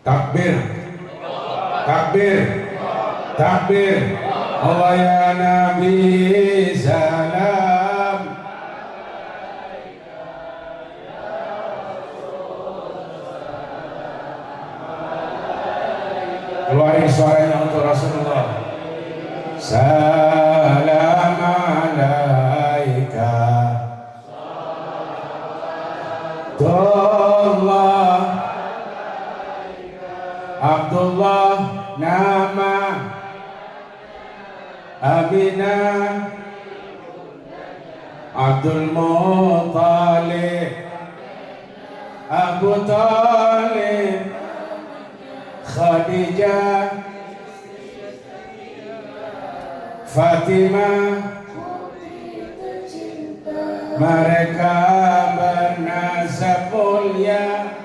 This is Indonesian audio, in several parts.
Takbir, takbir, takbir. Allah ya Nabi salam. Keluarin suaranya untuk Rasulullah. Salam alaika Allah. Abdullah nama Aminah Abdul Muttalib Abu Talib Khadijah Fatimah, mereka bernasab mulia.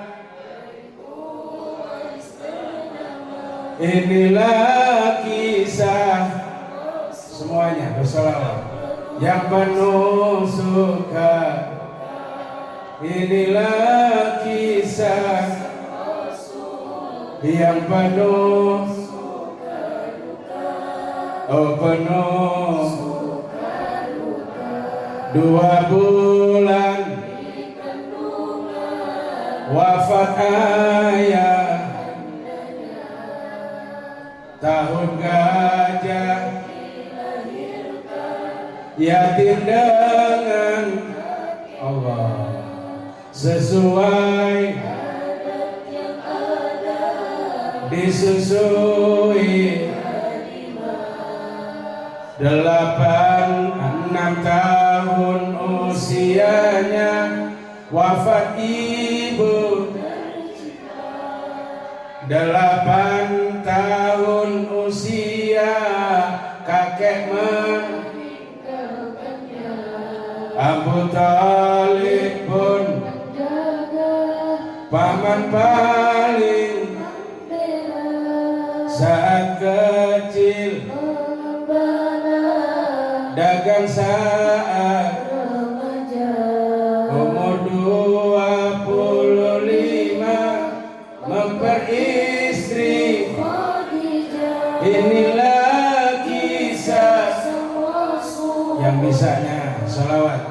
Inilah kisah, semuanya bersolawat, yang penuh suka. Inilah kisah yang penuh penuh 2 bulan wafat ayah, tahun gajah yatim dengan Allah sesuai disusui 6 tahun usianya wafat ibu, 8 tahun usia kakek meninggalkannya. Abu Talib pun paman paling saat kecil, dagang saat remaja, umur 25 memperistri Khadijah. Inilah kisah yang bisanya salawat.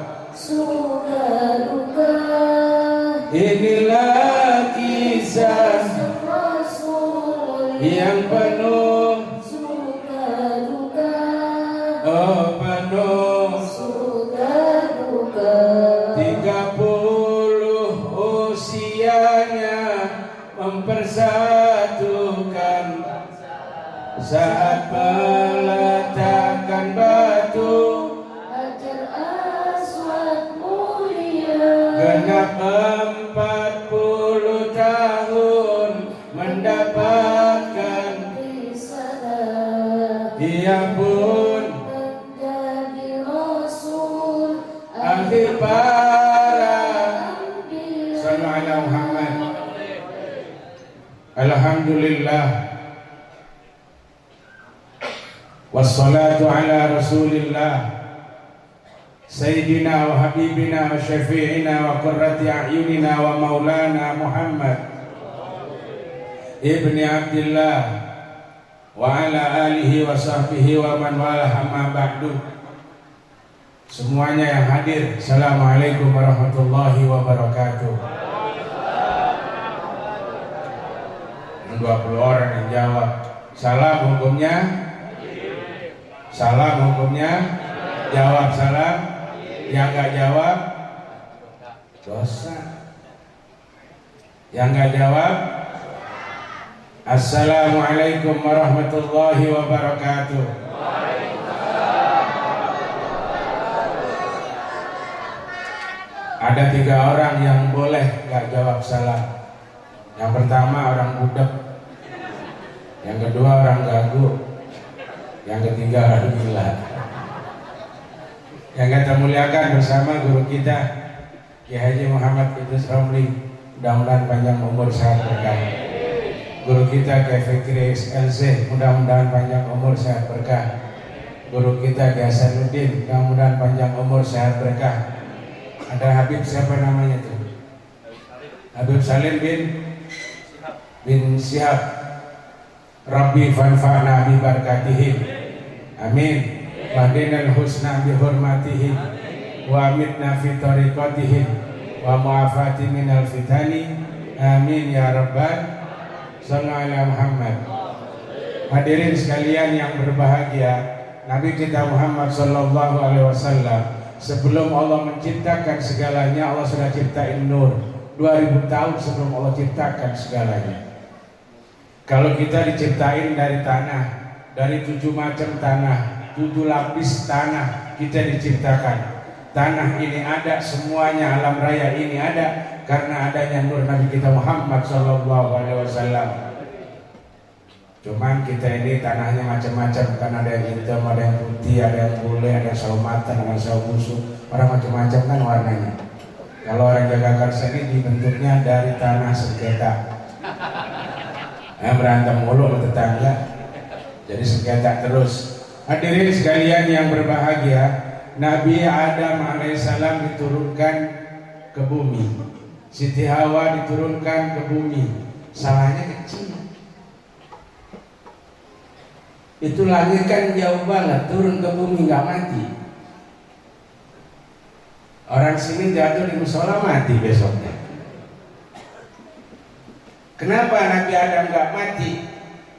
Inilah kisah yang penuh penuh 30 usianya mempersatukan saat peletakan batu Hajar Aswad mulia. Genap 40 tahun mendapatkan risalah. Ia pun akhir para sallu ala Muhammad. Alhamdulillah wassalatu ala Rasulillah Sayyidina wa habibina wa syafi'ina wa qurrati a'yunina wa maulana Muhammad ibni Abdillah wa ala alihi wa sahbihi wa man wala amma ba'du. Semuanya yang hadir, assalamualaikum warahmatullahi wabarakatuh. 20 orang yang jawab. Salam hukumnya? Salam hukumnya? Jawab salam. Yang gak jawab dosa. Yang gak jawab assalamualaikum warahmatullahi wabarakatuh. Ada 3 orang yang boleh gak jawab salam. Yang pertama orang budak, yang kedua orang gagu, yang ketiga orang gila. Yang kita muliakan bersama guru kita Kiai Haji Muhammad Idris Romli, mudah-mudahan panjang umur sehat berkah. Guru kita Kiai Fikri SLC, mudah-mudahan panjang umur sehat berkah. Guru kita Kiai Hasanuddin, mudah-mudahan panjang umur sehat berkah. Ada Habib siapa namanya tuh? Habib Salim bin bin Syihab, Rabbi fanfa'na bi barakatihim, amin. Wahdinal husna bi hurmatihim, wa amitna fi tariqatihim, wa mu'afati minal fitani, amin ya rabbal. Sallallahu alaihi Muhammad. Hadirin sekalian yang berbahagia, Nabi kita Muhammad sallallahu alaihi wasallam sebelum Allah menciptakan segalanya, Allah sudah ciptain nur 2000 tahun sebelum Allah ciptakan segalanya. Kalau kita diciptain dari tanah, dari 7 macam tanah, 7 lapis tanah kita diciptakan. Tanah ini ada semuanya, alam raya ini ada karena adanya nur Nabi kita Muhammad sallallahu alaihi wasallam. Cuman kita ini tanahnya macam-macam, kan ada yang hitam, ada yang putih, ada yang bule, ada yang sawo matang, ada yang sawo busuk, orang macam-macam kan warnanya. Kalau orang Jagakarsa ini dibentuknya dari tanah sengketa. Berantem mulu sama tetangga, jadi sengketa terus. Hadirin sekalian yang berbahagia, Nabi Adam alaihissalam diturunkan ke bumi, Siti Hawa diturunkan ke bumi. Salahnya kecil. Itu langit kan jauh banget, turun ke bumi nggak mati. Orang sini jatuh di musola mati besoknya. Kenapa Nabi Adam nggak mati?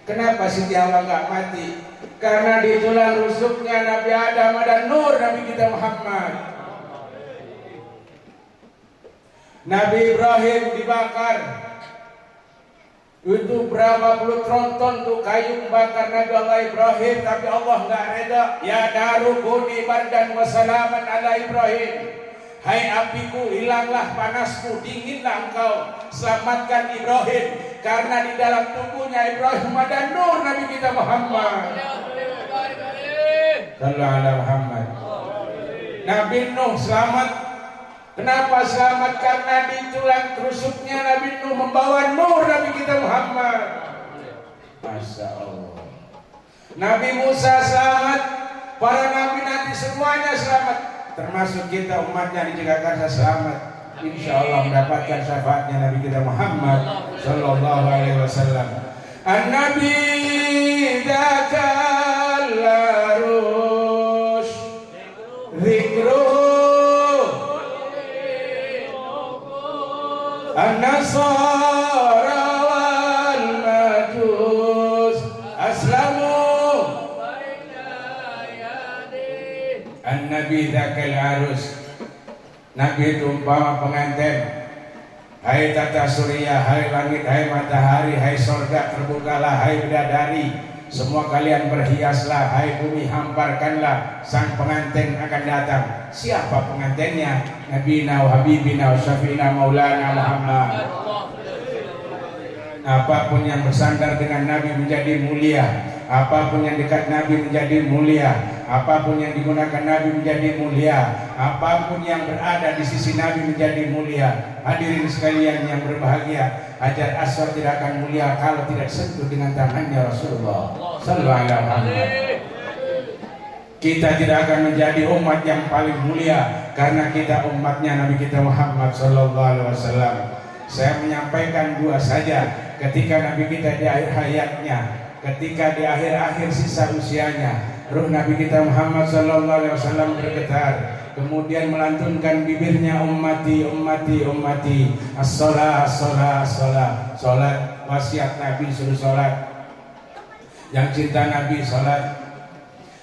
Kenapa Siti Hawa nggak mati? Karena di tulang rusuknya Nabi Adam ada nur Nabi kita Muhammad. Nabi Ibrahim dibakar. Itu berapa puluh tronton tuh kayu membakar Nabi Allah Ibrahim, tapi Allah nggak reda. Ya naru kuni bardan wa salaman ala Ibrahim. Hai apiku, hilanglah panasmu, dinginlah engkau, selamatkan Ibrahim, karena di dalam tubuhnya Ibrahim ada nur Nabi kita Muhammad. Sallallahu alaihi Muhammad. Nabi Nuh selamat. Kenapa selamat? Karena di tulang rusuknya Nabi Nuh membawa nur Nabi kita Muhammad. Masya Allah. Nabi Musa selamat. Para nabi nanti semuanya selamat, termasuk kita umatnya di Jagakarsa selamat. Insya Allah mendapatkan syafaatnya Nabi kita Muhammad Sallallahu alaihi wasallam. An-Nabi dzakal larush zikruhu An-Nasara wal Majus aslamu. An-Nabi dzakal arus. Nabi itu umpama pengantin. Hai tata surya, hai langit, hai matahari, hai sorga terbukalah, hai bidadari, semua kalian berhiaslah, hai bumi hamparkanlah, sang pengantin akan datang. Siapa pengantinnya? Nabina wa habibina wa syafi'ina maulana Muhammad. Apapun yang bersandar dengan Nabi menjadi mulia, apapun yang dekat Nabi menjadi mulia, apapun yang digunakan Nabi menjadi mulia, apapun yang berada di sisi Nabi menjadi mulia. Hadirin sekalian yang berbahagia, Hajar Aswad tidak akan mulia kalau tidak sentuh dengan tangannya Rasulullah Sallallahu alaihi Wasallam. Kita tidak akan menjadi umat yang paling mulia karena kita umatnya Nabi kita Muhammad Sallallahu alaihi Wasallam. Saya menyampaikan dua saja. Ketika Nabi kita di akhir hayatnya, ketika di akhir-akhir sisa usianya, ruh Nabi kita Muhammad Sallallahu alaihi Wasallam bergetar, kemudian melantunkan bibirnya, ummati, ummati, ummati, as-sholah, as-sholah, as-sholah. Sholat, wasiat Nabi suruh sholat. Yang cinta Nabi sholat,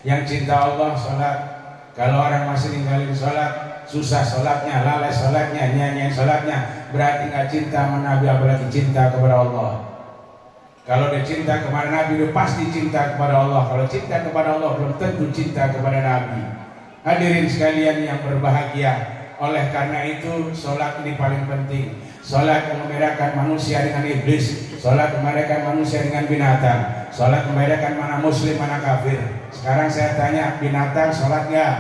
yang cinta Allah sholat. Kalau orang masih ninggalin sholat, susah sholatnya, lalai sholatnya, nyanyi sholatnya, berarti nggak cinta sama Nabi, apalagi cinta kepada Allah. Kalau dia cinta kepada Nabi, dia pasti cinta kepada Allah. Kalau cinta kepada Allah, belum tentu cinta kepada Nabi. Hadirin sekalian yang berbahagia, oleh karena itu sholat ini paling penting. Sholat yang membedakan manusia dengan iblis, sholat membedakan manusia dengan binatang, sholat membedakan mana muslim mana kafir. Sekarang saya tanya, binatang sholat nggak?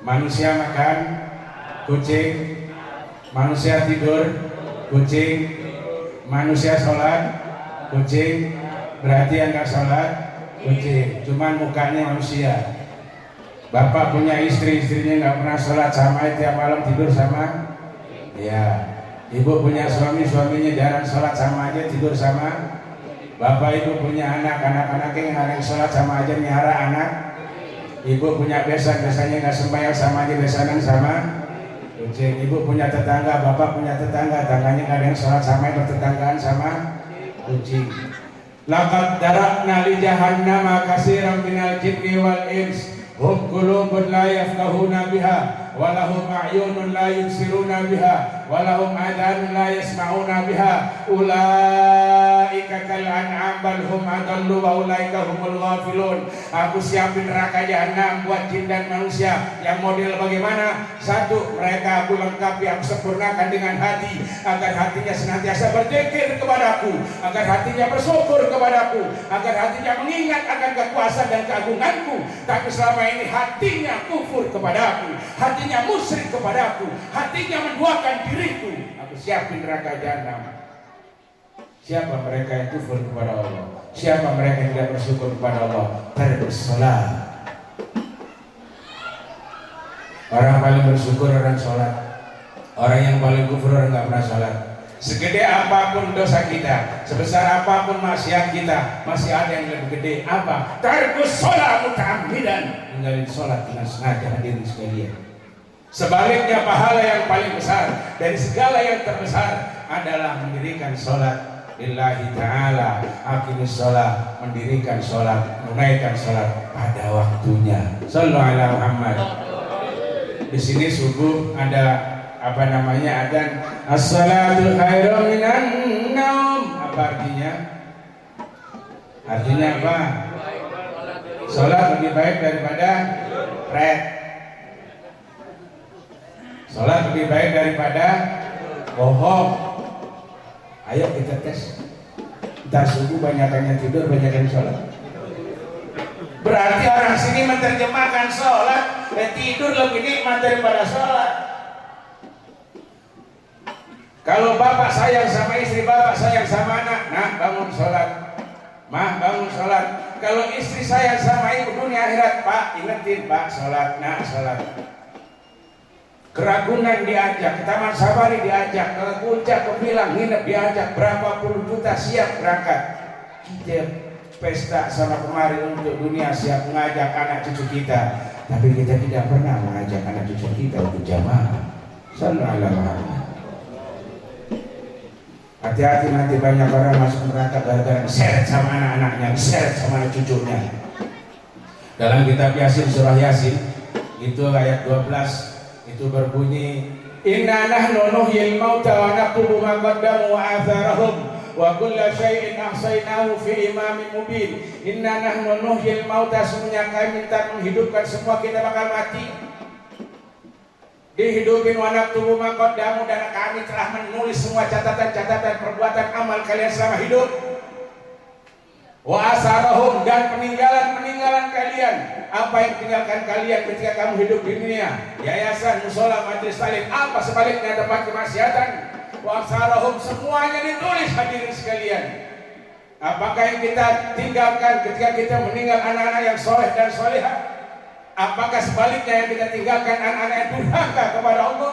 Manusia makan, kucing. Manusia tidur, kucing. Manusia sholat, kucing. Berarti yang nggak sholat, kucing. Cuman mukanya manusia. Bapak punya istri, istrinya nggak pernah sholat, sama tiap malam tidur sama. Ya, Ibu punya suami, suaminya jarang sholat sama aja tidur sama. Bapak ibu punya anak, anak-anaknya yang sholat sama aja nyara anak. Ibu punya besan, besannya nggak sembahyang sama aja besanan sama kucing. Ibu punya tetangga, bapak punya tetangga, tangganya nggak ada yang sholat sama, bertetanggaan sama kucing. Laqad darakna li jahannama katsiran minal jinni wal ins hum qulubun la yafqahuna biha wa lahum a'yunun la yubsiruna biha wa lahum adhanun la yasma'una biha ulaika kal an'am bal hum adallu wa ulaika humul ghafilun. Aku siapin neraka jahanam buat jin dan manusia yang model bagaimana? Satu, mereka aku lengkapi, aku sempurnakan dengan hati agar hatinya senantiasa berzikir kepadaku, agar hatinya bersyukur kepadaku, agar hatinya mengingat akan kekuasaan dan keagunganku. Tapi selama ini hatinya kufur kepadaku, hatinya musyrik kepadaku, hatinya menduakan diriku. Aku siapin neraka jahanam. Siapa mereka yang kufur kepada Allah? Siapa mereka yang tidak bersyukur kepada Allah? Tarkus sholat. Orang paling bersyukur orang sholat. Orang yang paling kufur orang nggak pernah sholat. Segede apapun dosa kita, sebesar apapun maksiat kita, masih ada yang lebih gede. Apa? Tarkus sholat muta'ammidan. Meninggalin sholat dengan sengaja, hadirin sekalian. Sebaliknya pahala yang paling besar dari segala yang terbesar adalah mendirikan sholat lillahi ta'ala, aqimis sholat, mendirikan sholat, menunaikan sholat pada waktunya. Shallallahu ala Muhammad. Di sini subuh ada apa namanya, adzan as-salatu khairum minan naum. Apa artinya? Artinya apa? Sholat lebih baik daripada red. Sholat lebih baik daripada bohong. Ayo kita tes. Ntar subuh banyakannya tidur, banyakan sholat. Berarti orang sini menerjemahkan sholat dan tidur lebih nikmat daripada sholat. Kalau bapak sayang sama istri, bapak sayang sama anak, nah bangun sholat, mah bangun sholat. Kalau istri sayang sama ibu dunia akhirat, pak ingetin pak sholat, nah sholat. Keragunan diajak, ke Taman Safari diajak, ke Puncak, ke Pilang, nginep diajak, berapa puluh juta siap berangkat. Kita pesta sama kemari untuk dunia, siap mengajak anak cucu kita, tapi kita tidak pernah mengajak anak cucu kita untuk jamaah. Sallallahu alaihi wasallam. Hati-hati nanti banyak orang masuk neraka gara-gara diseret sama anak-anaknya, diseret sama anak cucunya. Dalam kitab Yasin, surah Yasin itu ayat 12 itu berbunyi, inna nahnu nuhyil mauta wa naktubu ma qaddamu wa atharahum wa kulla syai'in ahsaynahu fi imamin mubin. Inna nahnu nuhyil mauta, semuanya kami minta menghidupkan, semua kita bakal mati, dihidupin. Wa naktubu ma qaddamu, dan kami telah menulis semua catatan-catatan perbuatan amal kalian selama hidup. Wa asarahum, dan peninggalan kalian, apa yang tinggalkan kalian ketika kamu hidup di dunia, yayasan, musola, majelis taklim, apa sebaliknya tempat kemaksiatan. Wa asarahum, semuanya ditulis hadirin sekalian. Apakah yang kita tinggalkan ketika kita meninggal anak-anak yang soleh dan solehah? Apakah sebaliknya yang kita tinggalkan anak-anak yang durhaka kepada Allah?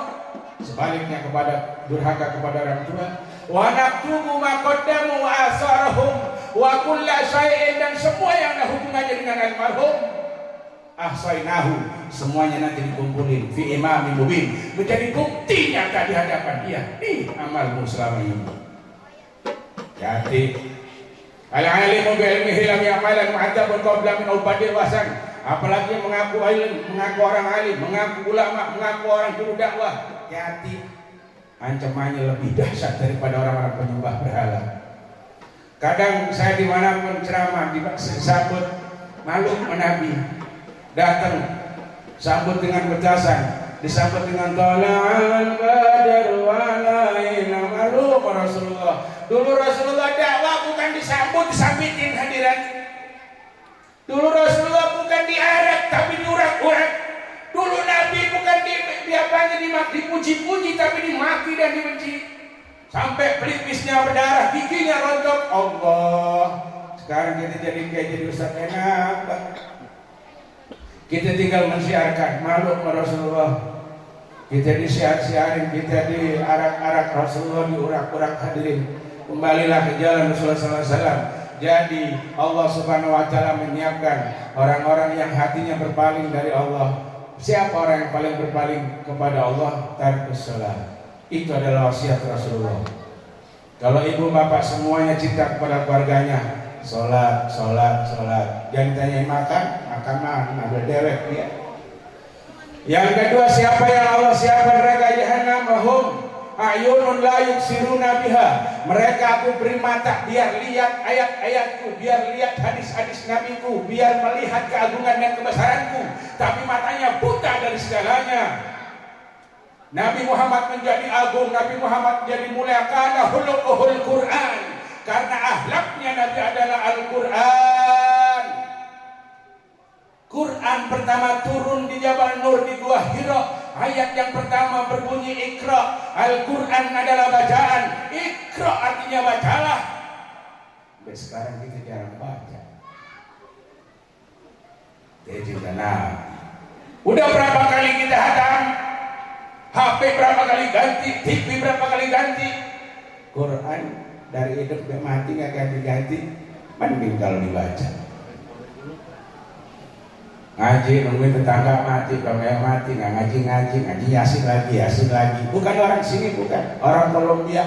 Sebaliknya kepada durhaka kepada orang tua. Wa naktubu ma qaddamu wa asarahum wa kulla syai'in, dan semua yang ada hubungannya dengan almarhum ahsainahu, semuanya nanti dikumpulin fi imamin mubin, menjadi bukti nyata di hadapan dia. Nih amalmu selama ini. Jadi al-alimu bi ilmihi lam ya'malan mu'adzabun qabla min ubadir wasan. Apalagi mengaku alim, mengaku orang alim, mengaku ulama, mengaku orang juru dakwah. Hati, ancamannya lebih dahsyat daripada orang-orang penyembah berhala. Kadang saya dimanapun ceramah, disambut makhluk Nabi, datang sambut dengan betasan, disambut dengan tala'al badar walaina makhluk Rasulullah. Dulu Rasulullah dakwah bukan disambut, disambitin hadirat. Dulu Rasulullah bukan diarak tapi diurak-urak. Dulu Nabi bukan dipuji-puji tapi dimaki dan dibenci. Sampai pelipisnya berdarah, giginya rontok. Allah, sekarang kita jadi Ustaz enak. Kita tinggal mensiarkan makhluk Rasulullah. kita disiar-siarin, kita diarak-arak Rasulullah, diurak-urak hadirin. Kembalilah ke jalan Rasulullah SAW. Jadi Allah Subhanahu Wa Taala menyiapkan orang-orang yang hatinya berpaling dari Allah. Siapa orang yang paling berpaling kepada Allah? Tarkus shalah. Itu adalah wasiat Rasulullah. Kalau ibu bapak semuanya cinta kepada keluarganya, sholat, sholat, sholat. Jangan ditanya makan mah ada dewek dia. Yang kedua, siapa yang Allah siapkan neraka jahanam? Lahum ayunun la yubsiruna biha. Mereka aku beri mata biar lihat ayat-ayatku, biar lihat hadis-hadis nabiku, biar melihat keagungan dan kebesaranku, tapi matanya buta dari segalanya. Nabi Muhammad menjadi agung, Nabi Muhammad menjadi mulia karena khuluquhul Quran, karena akhlaknya Nabi adalah Al-Quran. Quran pertama turun di Jabal Nur di Gua Hira. Ayat yang pertama berbunyi Iqra. Al-Quran adalah bacaan. Iqra artinya bacalah. Sampai sekarang kita jarang baca. Jadi Nabi. Udah berapa kali kita hatam? HP berapa kali ganti? TV berapa kali ganti? Quran dari hidup ke mati nggak ganti-ganti. Mending kalau dibaca. Ngaji nungguin tetangga mati, kalau mati nggak ngaji yasin lagi. Bukan orang sini, bukan orang Kolombia,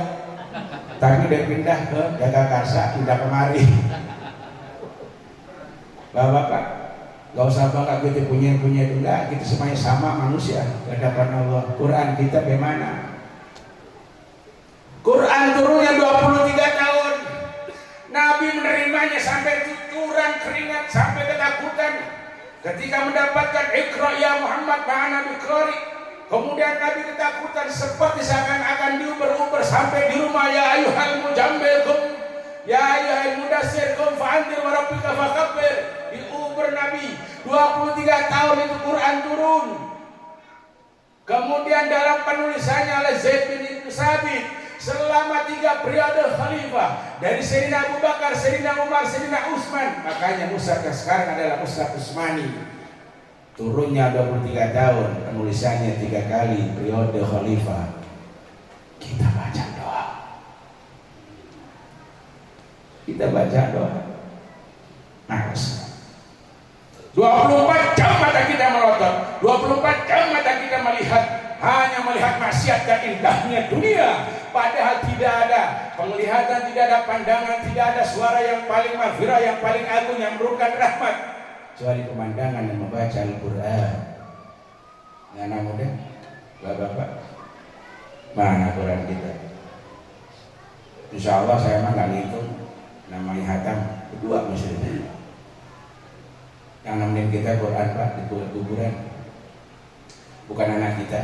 tapi udah pindah ke Jagakarsa, pindah kemari. Bapak, nggak usah bangga kita punya itu enggak, kita semuanya sama manusia di hadapan Allah. Quran kita bagaimana? Quran turunnya 23 tahun, Nabi menerimanya sampai tuturan keringat, sampai ketakutan. Ketika mendapatkan Iqra ya Muhammad ma'ana biqari, kemudian Nabi ketakutan seperti seakan-akan diuber-uber sampai di rumah. Ya ayyuhal mujammil kum, ya ayyuhal mudassir kum fa'andir wa rabbika fakabbir. Diuber Nabi 23 tahun itu Quran turun. Kemudian dalam penulisannya oleh Zaid bin Sabit selama 3 periode khalifah, dari Sayyidina Abu Bakar, Sayyidina Umar, Sayyidina Utsman. Makanya mushaf yang sekarang adalah mushaf Utsmani. Turunnya 23 tahun, penulisannya 3 kali periode khalifah. Kita baca doa. Kita baca doa. Males. 24 jam mata kita melotot, 24 jam mata kita melihat, hanya melihat maksiat dan indahnya dunia. Padahal tidak ada penglihatan, tidak ada pandangan, tidak ada suara yang paling maghfirah, yang paling agung, yang merupakan rahmat, kecuali pemandangan dan membaca Al-Quran. Anak muda, bapak-bapak, mana Quran kita? Insya Allah saya emang gak ngitung namanya hatam kedua muslimnya. Yang nemenin kita Quran Pak di kuburan, bukan anak kita.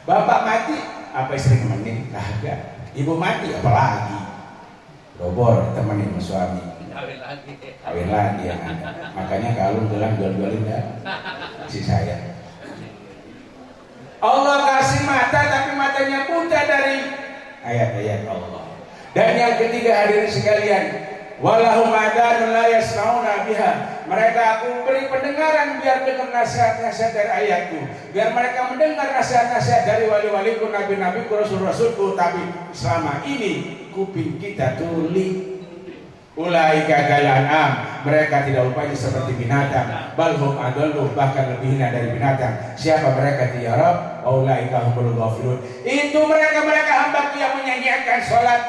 Bapak mati, apa istri nemenin? Kagak. Ibu mati, apalagi? Robor temenin sama suami. Kawin lagi yang ada. Makanya kalung gelang jual-jualin dah. Si saya. Allah kasih mata, tapi matanya buta dari ayat-ayat Allah. Dan yang ketiga hadirin sekalian, walahum adanun la yasmauna biha. Mereka aku beri pendengaran biar dengar nasihat-nasihat dari ayatku, biar mereka mendengar nasihat-nasihat dari wali-waliku, nabi-nabiku, rasul-rasulku. Tapi selama ini kuping kita tuli. Ulaika kalan'am, mereka tidak rupanya seperti binatang. Balhum adallu, bahkan lebih hina dari binatang. Siapa mereka ya Rabb? Ulaika humul ghafilun. Itu mereka hambaku yang menyanyiakan sholat,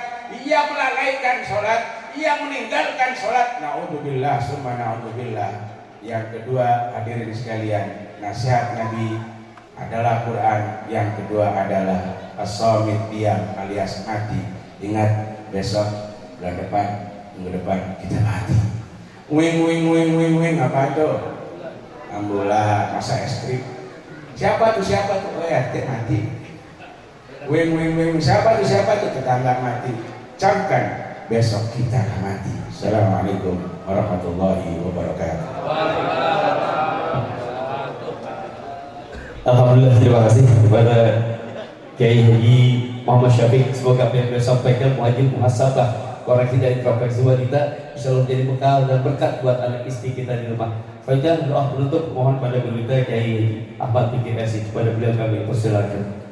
yang melalaikan sholat, yang meninggalkan sholat. Na'udzubillah summa na'udzubillah. Yang kedua hadirin sekalian, nasihat Nabi adalah Quran. Yang kedua adalah as-samit, diam alias mati. Ingat besok, bulan depan, minggu depan kita mati. Wing apa itu? Ambulan, masa es krim. Siapa tuh? Oh ya, mati. Wing siapa tuh? Tetangga mati. Camkan, besok kita akan mati. Assalamualaikum warahmatullahi wabarakatuh. Alhamdulillah, terima kasih kepada Kiai Haji Muhammad Syafiq. Semoga apa yang beliau sampaikan wajib muhasabah, koreksi dan introspeksi kita, insya Allah menjadi bekal dan berkat buat anak istri kita di rumah. Baiklah, doa penutup mohon pada guru kita Kiai Ahmad Fikri Aziz, kepada beliau kami persilakan.